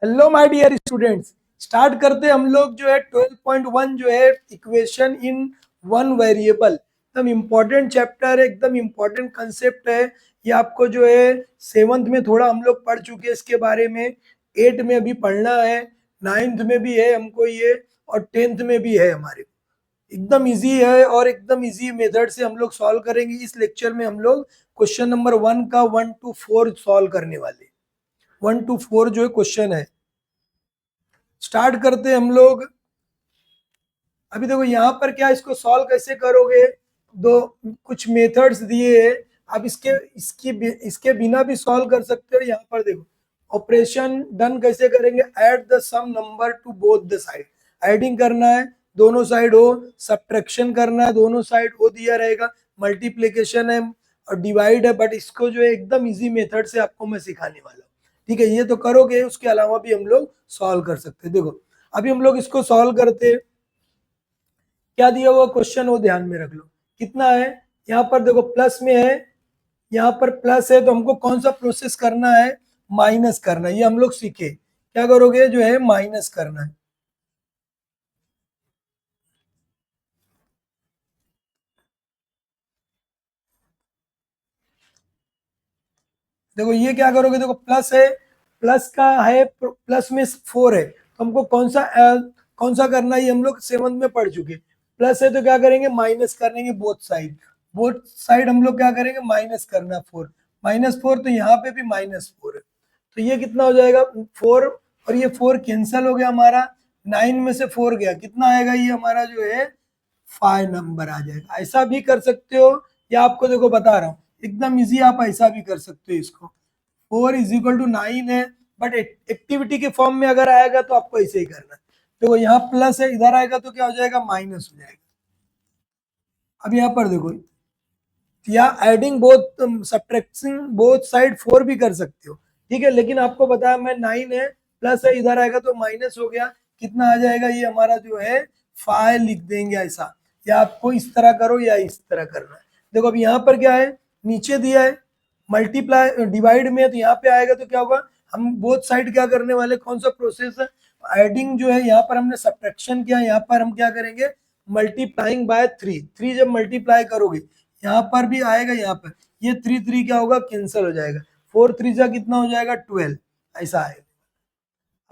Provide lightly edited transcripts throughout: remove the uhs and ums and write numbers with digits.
Hello my dear students, start करते हम लोग जो है 12.1 जो है इक्वेशन इन वन वेरिएबल। एकदम इम्पोर्टेंट चैप्टर है, एकदम इम्पोर्टेंट कंसेप्ट है। ये आपको जो है सेवंथ में थोड़ा हम लोग पढ़ चुके हैं इसके बारे में, एट में अभी पढ़ना है, नाइन्थ में भी है हमको ये, और टेंथ में भी है हमारे। एकदम इजी है और एकदम इजी मेथड से हम लोग सॉल्व करेंगे। इस लेक्चर में हम लोग क्वेश्चन नंबर 1 का 1 to 4 सॉल्व करने वाले। 1 to 4 जो है क्वेश्चन है। स्टार्ट करते हैं हम लोग। अभी देखो यहाँ पर क्या, इसको सॉल्व कैसे करोगे, दो कुछ मेथड्स दिए हैं। आप इसके बिना भी सॉल्व कर सकते हो। यहाँ पर देखो ऑपरेशन डन कैसे करेंगे, add the some number to both the side. Adding करना है दोनों साइड हो, सब्ट्रैक्शन करना है दोनों साइड हो दिया रहेगा, मल्टीप्लिकेशन है और डिवाइड है। बट इसको जो है एकदम इजी मेथड से आपको मैं सिखाने वाला हूँ। ठीक है, ये तो करोगे, उसके अलावा भी हम लोग सॉल्व कर सकते हैं। देखो अभी हम लोग इसको सॉल्व करते हैं। क्या दिया हुआ क्वेश्चन वो ध्यान में रख लो। कितना है, यहाँ पर देखो प्लस में है, यहाँ पर प्लस है तो हमको कौन सा प्रोसेस करना है, माइनस करना है। ये हम लोग सीखे, क्या करोगे जो है माइनस करना है। देखो ये क्या करोगे, देखो प्लस है, प्लस का है, प्लस में 4 है तो हमको कौन सा करना है, ये हम लोग सेवंथ में पढ़ चुके। प्लस है तो क्या करेंगे, माइनस करेंगे बोथ साइड। बोथ साइड हम लोग क्या करेंगे, माइनस करना 4, -4 तो यहाँ पे भी -4 है। तो ये कितना हो जाएगा 4, और ये 4 कैंसिल हो गया हमारा। 9 में से 4 गया, कितना आएगा, ये हमारा जो है 5 नंबर आ जाएगा। ऐसा भी कर सकते हो, या आपको देखो बता रहा हूँ एकदम इजी, आप ऐसा भी कर सकते हो इसको। 4 = 9 है, बट एक्टिविटी के फॉर्म में अगर आएगा तो आपको ऐसे ही करना है। देखो यहाँ प्लस है, इधर आएगा तो क्या हो जाएगा, माइनस हो जाएगा। अब यहाँ पर देखो, या adding both subtracting both side 4 भी कर सकते हो। ठीक है, लेकिन आपको बताया मैं 9 है, प्लस है, इधर आएगा तो माइनस हो गया, कितना आ जाएगा, ये हमारा जो है 5 लिख देंगे ऐसा। या आपको इस तरह करो या इस तरह करना है। देखो अब यहाँ पर क्या है, नीचे दिया है मल्टीप्लाई डिवाइड में, तो यहाँ पे आएगा तो क्या होगा, हम बोथ साइड क्या करने वाले, कौन सा प्रोसेस है, एडिंग जो है, यहाँ पर हमने सब्ट्रैक्शन किया, यहाँ पर हम क्या करेंगे, मल्टीप्लाइंग बाय 3 जब मल्टीप्लाई करोगे यहाँ पर भी आएगा, यहाँ पर ये 3 क्या होगा, कैंसिल हो जाएगा। 4 3 जा कितना हो जाएगा, 12, ऐसा आएगा।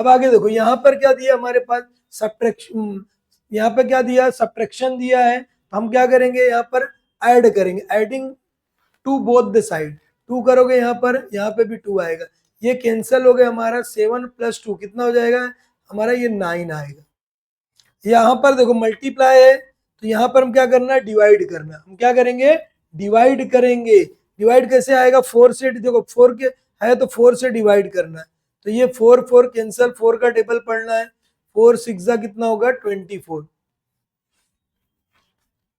अब आगे देखो यहाँ पर क्या दिया हमारे पास, सब्ट्रैक्शन, यहाँ पे क्या दिया, सब्ट्रैक्शन दिया है, तो हम क्या करेंगे, यहाँ पर ऐड करेंगे, adding to both the side. 2 करोगे यहाँ पे भी 2 आएगा, ये कैंसिल हो गया हमारा। 7 + 2 कितना हो जाएगा हमारा, ये 9 आएगा। यहाँ पर देखो मल्टीप्लाई है, तो यहाँ पर हम क्या करना है, डिवाइड करना। हम क्या करेंगे, डिवाइड करेंगे। डिवाइड कैसे आएगा, 4 से, देखो 4 के है तो 4 से डिवाइड करना है। तो ये 4 कैंसल, 4 का टेबल पढ़ना है। 4 6 कितना होगा, 24।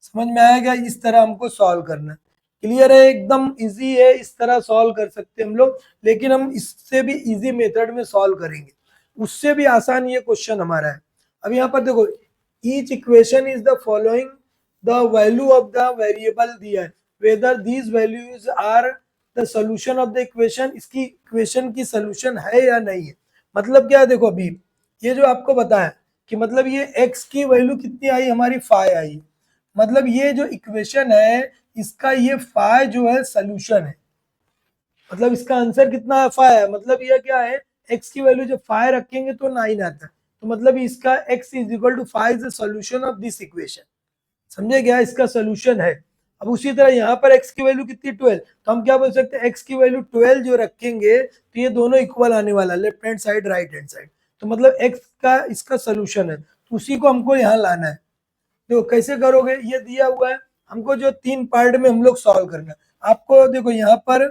समझ में आएगा, इस तरह हमको सॉल्व करना है। क्लियर है, एकदम इजी है, इस तरह सॉल्व कर सकते हैं हम लोग। लेकिन हम इससे भी इजी मेथड में सॉल्व करेंगे, उससे भी आसान ये क्वेश्चन हमारा है। अब यहाँ पर देखो, each equation is the following the value of the variable दिया है, whether these values are the solution of the equation. इसकी इक्वेशन की सोल्यूशन है या नहीं है। मतलब क्या है, देखो अभी ये जो आपको बताया कि मतलब ये x की वैल्यू कितनी आई हमारी, 5 आई। मतलब ये जो इक्वेशन है इसका ये फाइ जो है सोल्यूशन है। मतलब इसका आंसर कितना है, 5 है। मतलब ये क्या है, x की वैल्यू जब 5 रखेंगे तो 9 आता है। तो मतलब इसका x = 5 is the solution of this equation. समझे क्या, इसका सोल्यूशन है। अब उसी तरह यहाँ पर x की वैल्यू कितनी, 12, तो हम क्या बोल सकते हैं, x की वैल्यू 12 जो रखेंगे तो ये दोनों इक्वल आने वाला, left hand side right hand side. तो मतलब x का इसका सोल्यूशन है, तो उसी को हमको यहाँ लाना है। देखो कैसे करोगे, ये दिया हुआ है हमको, जो 3 पार्ट में हम लोग सॉल्व करना है। आपको देखो यहाँ पर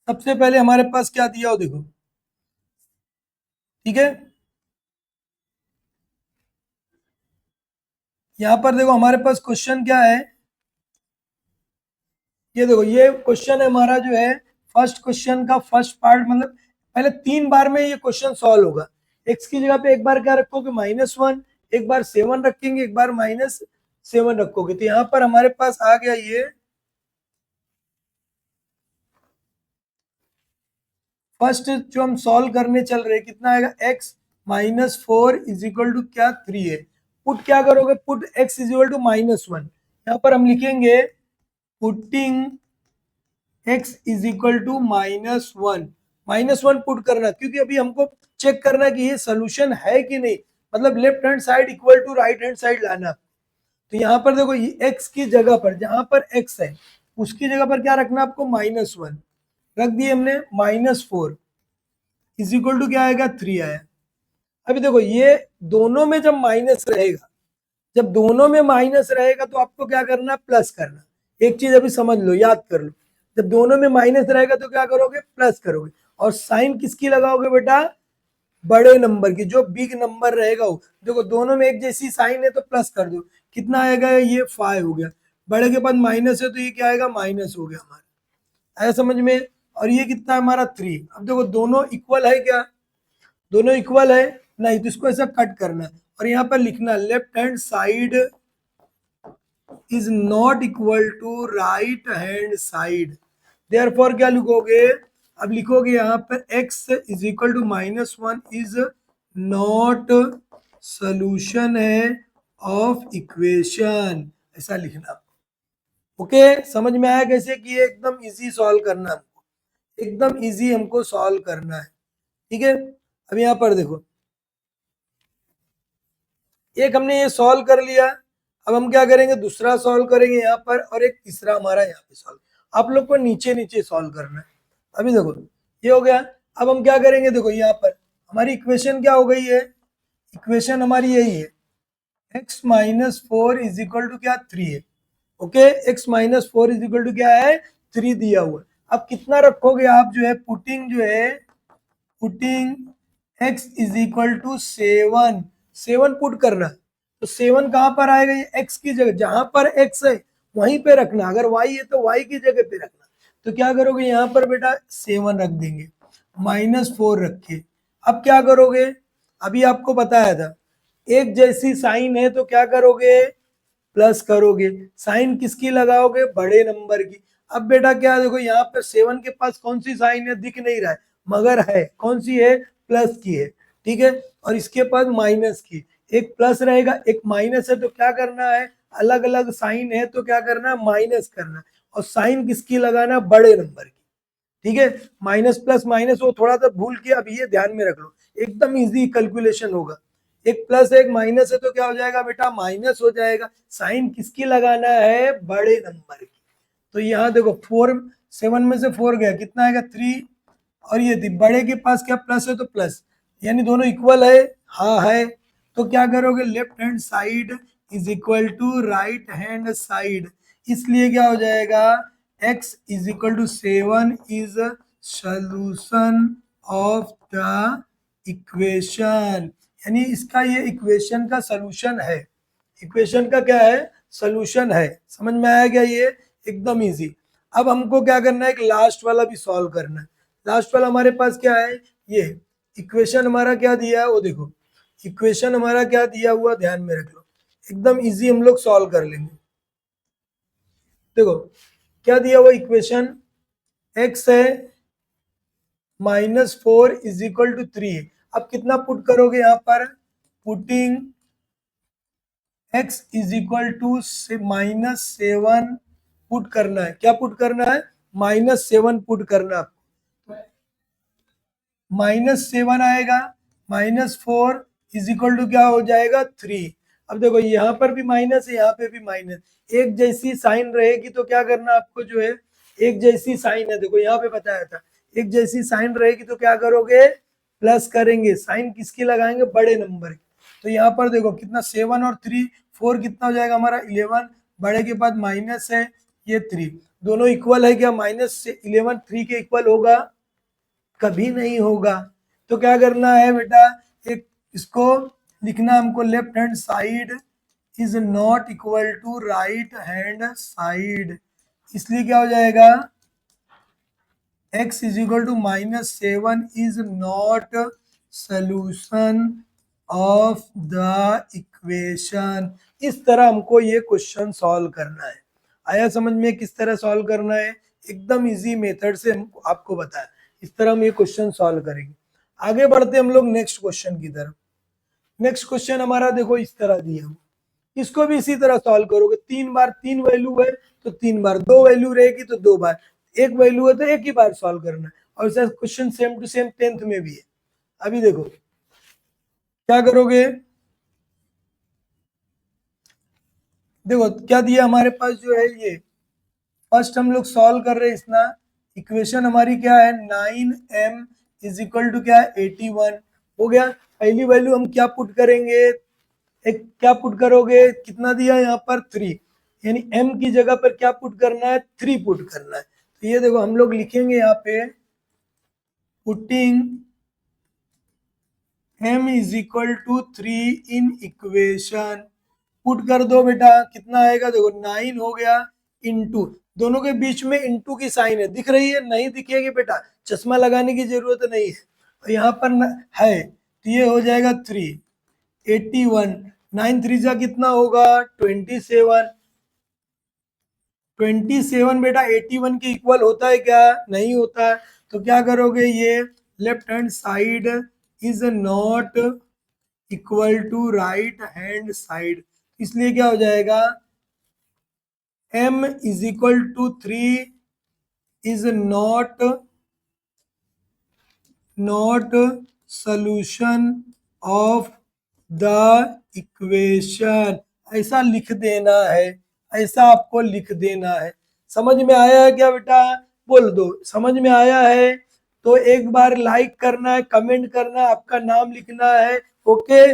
सबसे पहले हमारे पास क्या दिया हो, देखो ठीक है, यहाँ पर देखो हमारे पास क्वेश्चन क्या है, ये देखो ये क्वेश्चन है हमारा जो है, फर्स्ट क्वेश्चन का फर्स्ट पार्ट। मतलब पहले 3 बार में ये क्वेश्चन सॉल्व होगा। एक्स की जगह पे एक बार क्या रखोगे, -1, एक बार 7 रखेंगे, एक बार -7 रखोगे। तो यहाँ पर हमारे पास आ गया ये फर्स्ट जो हम सॉल्व करने चल रहे हैं कितना आएगा, x minus 4 is equal to क्या 3 है। पुट क्या करोगे, put x is equal to -1, यहाँ पर हम लिखेंगे putting x is equal to -1, -1 put करना, क्योंकि अभी हमको चेक करना कि ये सोल्यूशन है कि नहीं, मतलब left hand side equal to right hand side लाना। तो यहाँ पर देखो ये x की जगह पर, जहां पर x है उसकी जगह पर क्या रखना आपको, -1 रख दिए हमने, -4 इज इक्वल टू क्या आएगा 3 आया। अभी देखो ये दोनों में जब माइनस रहेगा, जब दोनों में माइनस रहेगा तो आपको क्या करना, प्लस करना। एक चीज अभी समझ लो, याद कर लो, जब दोनों में माइनस रहेगा तो क्या करोगे, प्लस करोगे। और साइन किसकी लगाओगे बेटा, बड़े नंबर की, जो बिग नंबर रहेगा वो। देखो दोनों में एक जैसी साइन है तो प्लस कर दो, कितना आएगा, ये 5 हो गया। बड़े के बाद माइनस है तो ये क्या आएगा, माइनस हो गया हमारा, आया समझ में। और ये कितना है हमारा 3। अब देखो दोनों इक्वल है क्या, दोनों इक्वल है नहीं, तो इसको ऐसा कट करना है और यहाँ पर लिखना left hand side is not equal to right hand side. Therefore क्या लिखोगे, अब लिखोगे यहाँ पर x is equal to -1 is not solution है ऑफ इक्वेशन, ऐसा लिखना। ओके समझ में आया कैसे कि ये एकदम इजी सॉल्व करना, हमको एकदम इजी हमको सॉल्व करना है, ठीक है। अब यहाँ पर देखो एक हमने ये सॉल्व कर लिया, अब हम क्या करेंगे, दूसरा सॉल्व करेंगे यहाँ पर, और एक तीसरा हमारा यहाँ पे सॉल्व। आप लोग को नीचे नीचे सॉल्व करना है। अभी देखो ये हो गया, अब हम क्या करेंगे, देखो यहाँ पर हमारी इक्वेशन क्या हो गई है, इक्वेशन हमारी यही है, x minus 4 is equal to क्या 3 है। Okay x minus 4 is equal to क्या है 3 दिया हुआ है। अब कितना रखोगे आप, जो है पुटिंग, जो है putting x is equal to 7, 7 put करना। तो 7 कहाँ पर आएगा, ये x की जगह, जहां पर x है वहीं पे रखना, अगर y है तो y की जगह पे रखना। तो क्या करोगे, यहाँ पर बेटा 7 रख देंगे, -4 रखे। अब क्या करोगे, अभी आपको बताया था एक जैसी साइन है तो क्या करोगे, प्लस करोगे। साइन किसकी लगाओगे, बड़े नंबर की। अब बेटा क्या देखो यहाँ पर 7 के पास कौन सी साइन है, दिख नहीं रहा है, मगर है, कौन सी है, प्लस की है, ठीक है। और इसके पास माइनस की, एक प्लस रहेगा एक माइनस है, तो क्या करना है, अलग अलग साइन है तो क्या करना है, माइनस करना है। और साइन किसकी लगाना, बड़े नंबर की, ठीक है। माइनस प्लस माइनस वो थोड़ा सा भूल के, अब ये ध्यान में रख लो, एकदम इजी कैलकुलेशन होगा। एक प्लस एक माइनस है तो क्या हो जाएगा बेटा, माइनस हो जाएगा। साइन किसकी लगाना है, बड़े नंबर की। तो यहाँ देखो 4, 7 में से 4 गया, कितना आएगा 3। और ये थी बड़े के पास क्या प्लस है तो प्लस, यानी दोनों इक्वल है, हाँ है। तो क्या करोगे, left hand side is equal to right hand side, इसलिए क्या हो जाएगा, x is equal to 7 is solution of the equation, यानी इसका ये इक्वेशन का सोल्यूशन है, इक्वेशन का क्या है, सोल्यूशन है। समझ में आया क्या, ये एकदम इजी। अब हमको क्या करना है, एक लास्ट वाला भी सॉल्व करना है। लास्ट वाला हमारे पास क्या है, ये इक्वेशन हमारा क्या दिया है, वो देखो इक्वेशन हमारा क्या दिया हुआ, ध्यान में रख लो, एकदम इजी हम लोग सॉल्व कर लेंगे। देखो क्या दिया हुआ इक्वेशन, x है -4 इज इक्वल टू 3। अब कितना पुट करोगे यहाँ पर, putting x is equal to -7 put करना है। क्या पुट करना है, -7 पुट करना है। -7 आएगा, -4 इज इक्वल टू क्या हो जाएगा 3। अब देखो यहाँ पर भी माइनस है, यहाँ पे भी माइनस, एक जैसी साइन रहेगी तो क्या करना आपको, जो है एक जैसी साइन है, देखो यहाँ पे बताया था एक जैसी साइन रहेगी तो क्या करोगे, प्लस करेंगे। साइन किसकी लगाएंगे, बड़े नंबर की। तो यहाँ पर देखो कितना 7 और 3, 4 कितना हो जाएगा हमारा 11, बड़े के बाद माइनस है, ये 3, दोनों इक्वल है क्या, -11 3 के इक्वल होगा, कभी नहीं होगा। तो क्या करना है बेटा, एक इसको लिखना हमको, left hand side is not equal to right hand side, इसलिए क्या हो जाएगा, x is equal to -7 is not solution of the equation. इस तरह हमको ये क्वेश्चन सॉल्व करना है। आया समझ में किस तरह सॉल्व करना है, एकदम इजी मेथड से आपको बताया। इस तरह हम ये क्वेश्चन सॉल्व करेंगे। आगे बढ़ते हम लोग नेक्स्ट क्वेश्चन की तरफ। नेक्स्ट क्वेश्चन हमारा देखो इस तरह दिया हुआ, इसको भी इसी तरह सॉल्व करोगे। 3 बार 3 वैल्यू है तो 3 बार, 2 वैल्यू रहेगी तो 2 बार, 1 वैल्यू है तो एक ही बार सॉल्व करना है। और ऐसा question same to same 10th में भी है। अभी देखो क्या करोगे, देखो क्या दिया हमारे पास जो है ये, फर्स्ट हम लोग सॉल्व कर रहे हैं इसना। इक्वेशन हमारी क्या है, 9m इज इक्वल टू क्या है 81 हो गया। पहली वैल्यू हम क्या पुट करेंगे, एक क्या पुट करोगे, कितना दिया यहाँ पर 3, यानी m की जगह पर क्या पुट करना है 3 पुट करना है। तो ये देखो हम लोग लिखेंगे यहाँ पे putting m is equal to 3 in equation, पुट कर दो बेटा, कितना आएगा देखो 9 हो गया इंटू, दोनों के बीच में इंटू की साइन है, दिख रही है, नहीं दिखेगी बेटा चश्मा लगाने की जरूरत नहीं है, और यहाँ पर है तो ये हो जाएगा 3 81, 9 3 जा कितना होगा 27, 27 बेटा 81 के इक्वल होता है क्या, नहीं होता है। तो क्या करोगे, ये left hand side is not equal to right hand side, इसलिए क्या हो जाएगा m is equal to 3 is not solution of the equation, ऐसा लिख देना है, ऐसा आपको लिख देना है। समझ में आया है क्या बेटा, बोल दो समझ में आया है। तो एक बार लाइक करना है, कमेंट करना है, आपका नाम लिखना है, ओके।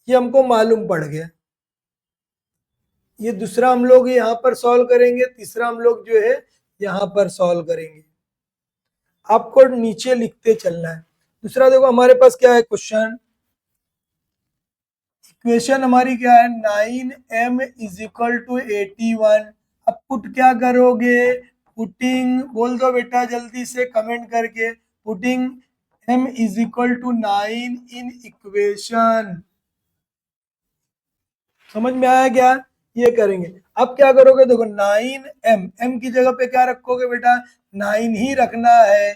ये हमको मालूम पड़ गया। ये दूसरा हम लोग यहाँ पर सॉल्व करेंगे, तीसरा हम लोग जो है यहाँ पर सॉल्व करेंगे। आपको नीचे लिखते चलना है। दूसरा देखो हमारे पास क्या है क्वेश्चन, इक्वेशन हमारी क्या है 9m इज इक्वल टू 81। अब पुट क्या करोगे, पुटिंग, बोल दो बेटा जल्दी से कमेंट करके, putting m is equal to 9 in equation, समझ में आया क्या, ये करेंगे। अब क्या करोगे, देखो 9m, m की जगह पे क्या रखोगे बेटा 9 ही रखना है,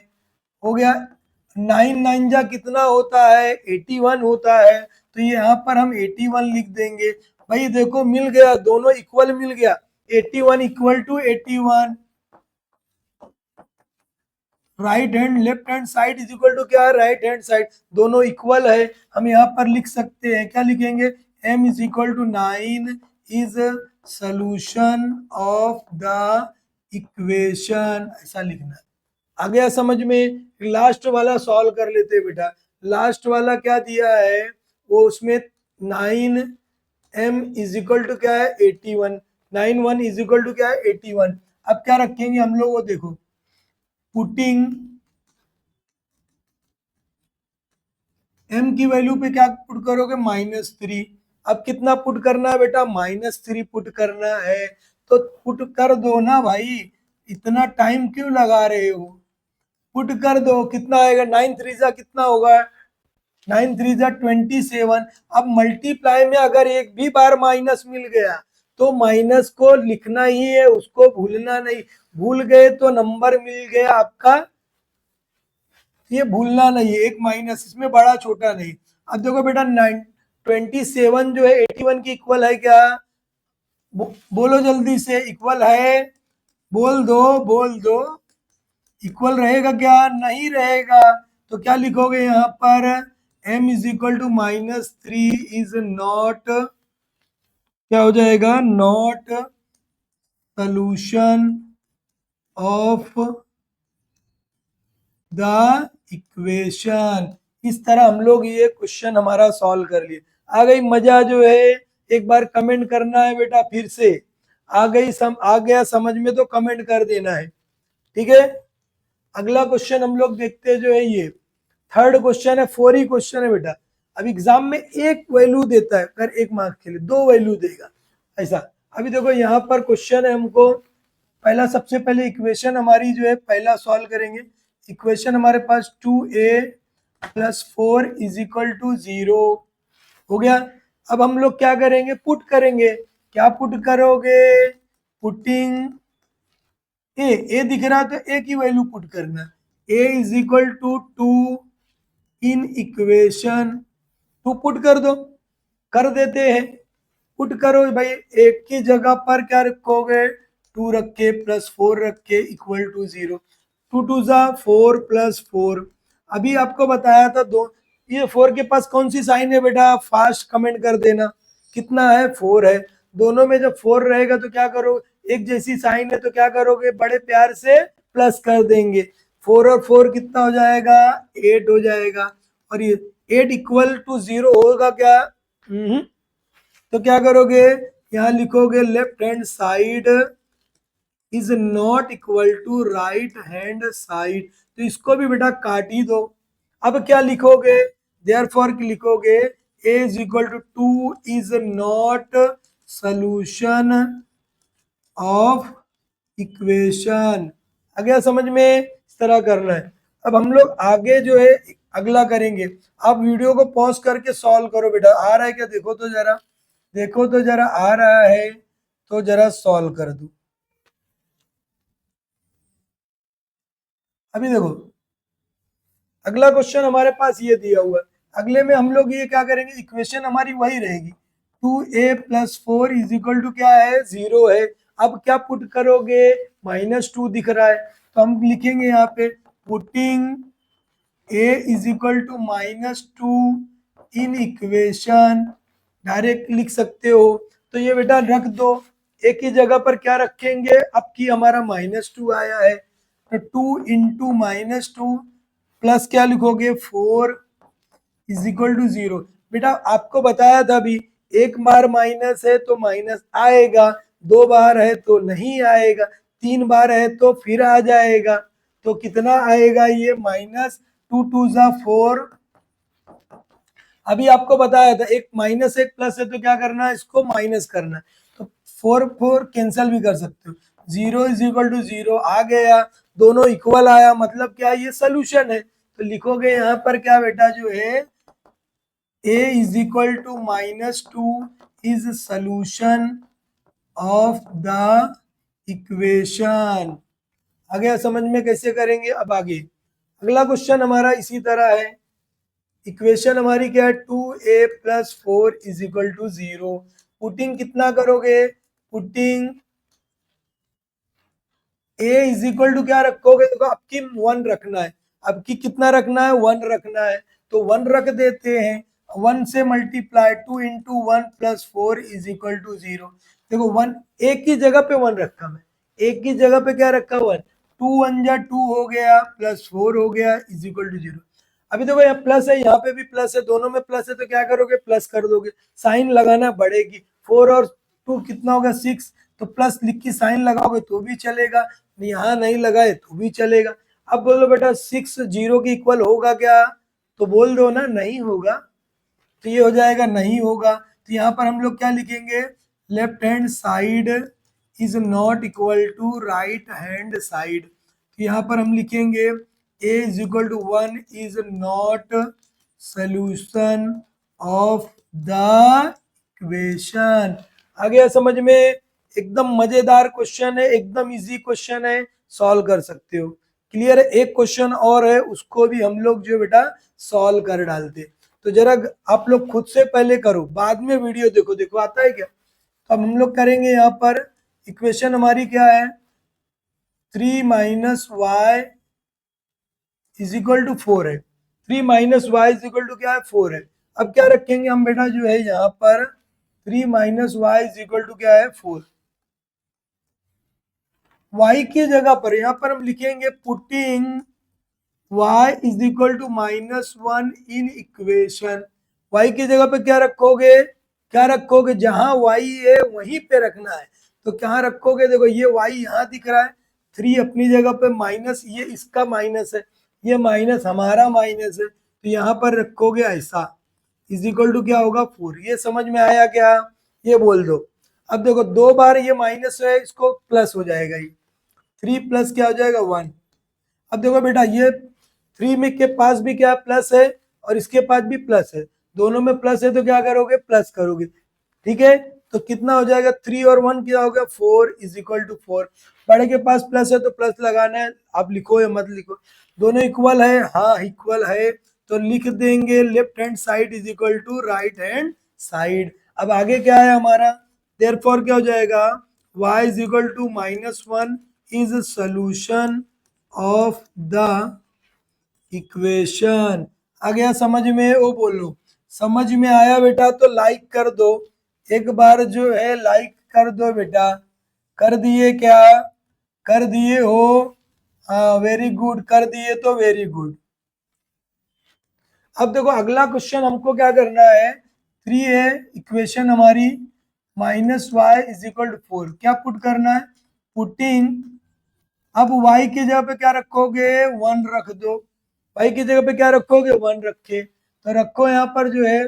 हो गया। 9 9 जा कितना होता है 81 होता है, तो ये यहाँ पर हम 81 लिख देंगे। भाई देखो मिल गया, दोनों इक्वल मिल गया, 81 equal to 81, right hand left hand side is equal to क्या है राइट हैंड साइड, दोनों इक्वल है। हम यहाँ पर लिख सकते हैं, क्या लिखेंगे, m is equal to 9 is solution of the equation, ऐसा लिखना है। आ गया समझ में। लास्ट वाला सॉल्व कर लेते बेटा। लास्ट वाला क्या दिया है, वो उसमें 9m इज इक्वल टू क्या है 81, 91 इज इक्वल टू क्या है 81। अब क्या रखेंगे हम लोग, वो देखो पुटिंग m की वैल्यू पे क्या पुट करोगे -3। अब कितना पुट करना है बेटा -3 पुट करना है, तो पुट कर दो ना भाई, इतना टाइम क्यों लगा रहे हो, पुट कर दो, कितना आएगा 9 3 जा कितना होगा 9 3 जा 27। अब मल्टीप्लाई में अगर एक भी बार माइनस मिल गया तो माइनस को लिखना ही है, उसको भूलना नहीं, भूल गए तो नंबर मिल गया आपका, ये भूलना नहीं है, एक माइनस, इसमें बड़ा छोटा नहीं। अब देखो बेटा 27 जो है 81 की इक्वल है क्या, बोलो जल्दी से, इक्वल है, बोल दो बोल दो, इक्वल रहेगा क्या, नहीं रहेगा। तो क्या लिखोगे यहाँ पर, m is equal to -3 is not, क्या हो जाएगा, not solution of the equation. इस तरह हम लोग ये क्वेश्चन हमारा सॉल्व कर लिए। आ गई मजा जो है, एक बार कमेंट करना है बेटा फिर से, आ गया समझ में तो कमेंट कर देना है, ठीक है। अगला क्वेश्चन हम लोग देखते हैं जो है ये थर्ड क्वेश्चन है, 4 ही क्वेश्चन है बेटा। अब एग्जाम में एक वैल्यू देता है, अगर 1 मार्क के लिए 2 वैल्यू देगा ऐसा। अभी देखो यहाँ पर क्वेश्चन है, हमको पहला सबसे पहले इक्वेशन हमारी जो है पहला सॉल्व करेंगे। इक्वेशन हमारे पास 2a + 4 इज इक्वल टू 0 हो गया। अब हम लोग क्या करेंगे, पुट करेंगे, क्या पुट करोगे, पुटिंग ए दिख रहा है तो ए की वैल्यू पुट करना है। A is equal to 2 in equation 2 put कर दो, कर देते हैं। पुट करो भाई, एक की जगह पर क्या रखोगे, 2 रख के प्लस 4 रख के इक्वल टू 0। 2 2 जा 4 प्लस 4। अभी आपको बताया था दो, ये 4 के पास कौन सी साइन है बेटा, फास्ट कमेंट कर देना। कितना है, 4 है। दोनों में जब 4 रहेगा तो क्या करो, एक जैसी साइन है तो क्या करोगे, बड़े प्यार से प्लस कर देंगे। 4 और 4 कितना हो जाएगा, 8 हो जाएगा। और ये 8 इक्वल टू 0 होगा क्या, तो क्या करोगे, यहां लिखोगे left hand side is not equal to right hand side, तो इसको भी बेटा काट ही दो। अब क्या लिखोगे, देयरफॉर लिखोगे A is equal to 2 is not solution of equation. आ गया समझ में, इस तरह करना है। अब हम लोग आगे जो है अगला करेंगे। आप वीडियो को पॉज करके सॉल्व करो बेटा, आ रहा है क्या देखो तो जरा, देखो तो जरा आ रहा है तो जरा सॉल्व कर दो। अभी देखो अगला क्वेश्चन हमारे पास ये दिया हुआ है। अगले में हम लोग ये क्या करेंगे, इक्वेशन हमारी वही रहेगी, 2a plus 4 is equal to क्या है, 0 है। अब क्या पुट करोगे, -2 दिख रहा है तो हम लिखेंगे यहाँ पे putting a is equal to -2 in equation, direct लिख सकते हो। तो ये बेटा रख दो, एक ही जगह पर क्या रखेंगे, अब की हमारा -2 आया है तो 2 इंटू -2 प्लस क्या लिखोगे 4 इज इक्वल टू 0। बेटा आपको बताया था अभी, एक बार माइनस है तो माइनस आएगा, 2 बार है तो नहीं आएगा, 3 बार है तो फिर आ जाएगा। तो कितना आएगा ये, -2 2 जा 4। अभी आपको बताया था एक माइनस एक प्लस है तो क्या करना है, इसको माइनस करना है। तो 4 4 कैंसिल भी कर सकते हो, 0 इज इक्वल टू 0 आ गया, दोनों इक्वल आया, मतलब क्या ये सोल्यूशन है। तो लिखोगे यहाँ पर क्या बेटा जो है, a is equal to -2 is solution of the equation. आ गया समझ में कैसे करेंगे। अब आगे अगला क्वेश्चन हमारा इसी तरह है। इक्वेशन हमारी क्या है, 2a plus 4 is equal to 0। Putting कितना करोगे, putting a is equal to क्या रखोगे, देखो आपकी 1 रखना है, आपकी कितना रखना है, 1 रखना है तो 1 रख देते हैं। 1 से multiply 2 into 1 plus 4 is equal to 0। देखो 1 एक ही जगह पे 1 रखा, मैं एक ही जगह पे क्या रखा, 1। 2 1 जा 2 हो गया प्लस 4 हो गया इज इक्वल टू 0। अभी देखो यहाँ प्लस है, यहाँ पे भी प्लस है, दोनों में प्लस है तो क्या करोगे, प्लस कर दोगे, साइन लगाना बढ़ेगी। 4 और 2 कितना होगा 6, तो प्लस लिख के साइन लगाओगे तो भी चलेगा, यहाँ नहीं लगाए तो भी चलेगा। अब बोलो बेटा 6 0 के इक्वल होगा क्या, तो बोल दो ना नहीं होगा, तो ये हो जाएगा नहीं होगा। तो यहाँ पर हम लोग क्या लिखेंगे, left hand side is not equal to right hand side. तो यहाँ पर हम लिखेंगे a is equal to 1 is not solution of the equation. आ गया समझ में, एकदम मजेदार क्वेश्चन है, एकदम इजी क्वेश्चन है, सॉल्व कर सकते हो। क्लियर है। एक क्वेश्चन और है, उसको भी हम लोग जो बेटा सॉल्व कर डालते, तो जरा आप लोग खुद से पहले करो, बाद में वीडियो देखो, देखो आता है क्या। तो अब हम लोग करेंगे, यहाँ पर इक्वेशन हमारी क्या है, 3 minus y is equal to 4 है। 3 minus y is equal to क्या है, 4 है। अब क्या रखेंगे हम बेटा जो है यहाँ पर, 3 minus y is equal to क्या है, 4। y की जगह पर यहाँ पर हम लिखेंगे putting y is equal to -1 in equation. y की जगह पे क्या रखोगे, क्या रखोगे, जहां y है वहीं पे रखना है। तो क्या रखोगे, देखो ये y यहाँ दिख रहा है, 3 अपनी जगह पे, माइनस ये इसका माइनस है, ये माइनस हमारा माइनस है, तो यहाँ पर रखोगे ऐसा, इज इक्वल टू क्या होगा 4। ये समझ में आया क्या, ये बोल दो। अब देखो 2 बार ये माइनस है, इसको प्लस हो जाएगा, ये 3 प्लस क्या हो जाएगा 1। अब देखो बेटा ये 3 में के पास भी क्या प्लस है और इसके पास भी प्लस है, दोनों में प्लस है तो क्या करोगे, प्लस करोगे, ठीक है। तो कितना हो जाएगा 3 और 1 क्या हो गया 4 इज इक्वल टू 4। बड़े के पास प्लस है तो प्लस लगाना है, आप लिखो या मत लिखो, दोनों इक्वल है, हाँ इक्वल है तो लिख देंगे left hand side is equal to right hand side. अब आगे क्या है हमारा, देयरफॉर क्या हो जाएगा y is equal to -1 is solution of the equation. आ गया समझ में, वो बोलो समझ में आया बेटा तो लाइक कर दो, एक बार जो है लाइक कर दो बेटा, कर दिए क्या, कर दिए हो, हाँ वेरी गुड, कर दिए तो वेरी गुड। अब देखो अगला क्वेश्चन हमको क्या करना है, 3 है इक्वेशन हमारी -y इज इक्वल टू 4, क्या पुट करना है, पुटिंग, अब y की जगह पे क्या रखोगे 1 रख दो, y की जगह पे क्या रखोगे 1 रखे, तो रखो यहाँ पर जो है,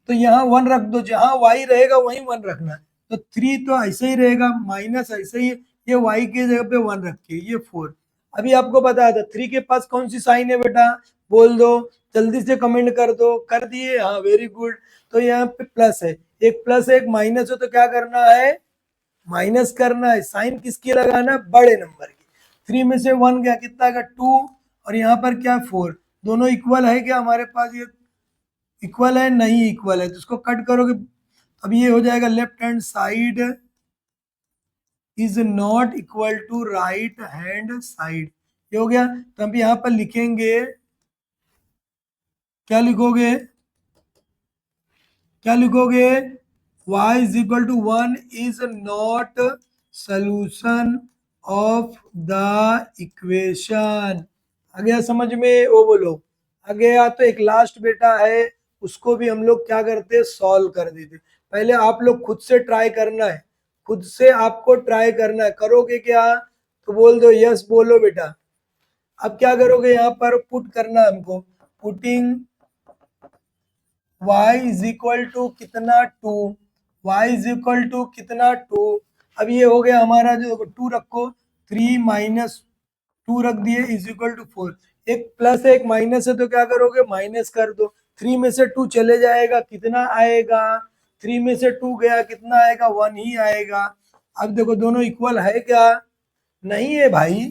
तो यहाँ 1 रख दो, जहां y रहेगा वहीं 1 रखना है, तो 3 तो ऐसे ही रहेगा, माइनस ऐसे ही, ये y की जगह पे 1 रखिए, ये 4। अभी आपको बताया था 3 के पास कौन सी साइन है बेटा, बोल दो, जल्दी से कमेंट कर दो, कर दिए, हाँ वेरी गुड। तो यहाँ पे प्लस है, एक प्लस है एक माइनस है, तो क्या करना है माइनस करना है, साइन किसकी लगाना है बड़े नंबर की। 3 में से 1 गया, कितना का 2, और यहाँ पर क्या 4, दोनों इक्वल है क्या हमारे पास, ये इक्वल है नहीं इक्वल है, तो इसको कट करोगे, अब ये हो जाएगा left hand side is not equal to right hand side, ये हो गया। तो हम यहाँ पर लिखेंगे, क्या लिखोगे, क्या लिखोगे, y is equal to 1 is not solution of the equation. आ गया समझ में, वो बोलो आ गया। तो एक लास्ट बेटा है, उसको भी हम लोग क्या करते सॉल्व कर देते, पहले आप लोग खुद से ट्राई करना है, खुद से आपको ट्राई करना है, करोगे क्या, तो बोल दो यस बोलो बेटा। अब क्या करोगे, यहाँ पर पुट करना है हमको, putting y is equal to कितना 2, y इज इक्वल टू कितना 2, अब ये हो गया हमारा, जो 2 रखो, 3 माइनस 2 रख दिए इज इक्वल टू 4, एक प्लस है एक माइनस है, तो क्या करोगे माइनस कर दो, 3 में से 2 चले जाएगा, कितना आएगा, 3 में से 2 गया, कितना आएगा 1 ही आएगा। अब देखो दोनों इक्वल है क्या, नहीं है भाई,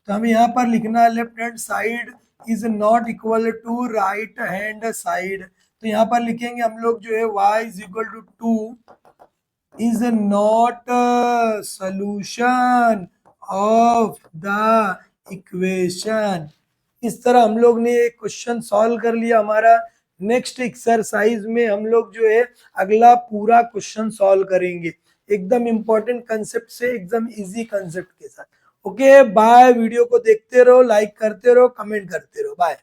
तो हमें यहाँ पर लिखना है left hand side is not equal to right hand side, तो यहाँ पर लिखेंगे हम लोग जो है y is equal to 2 is not solution of the equation. इस तरह हम लोग ने एक क्वेश्चन सॉल्व कर लिया हमारा। नेक्स्ट एक्सरसाइज में हम लोग जो है अगला पूरा क्वेश्चन सॉल्व करेंगे, एकदम इंपॉर्टेंट कंसेप्ट से, एकदम इजी कंसेप्ट के साथ। ओके बाय, वीडियो को देखते रहो, लाइक करते रहो, कमेंट करते रहो, बाय।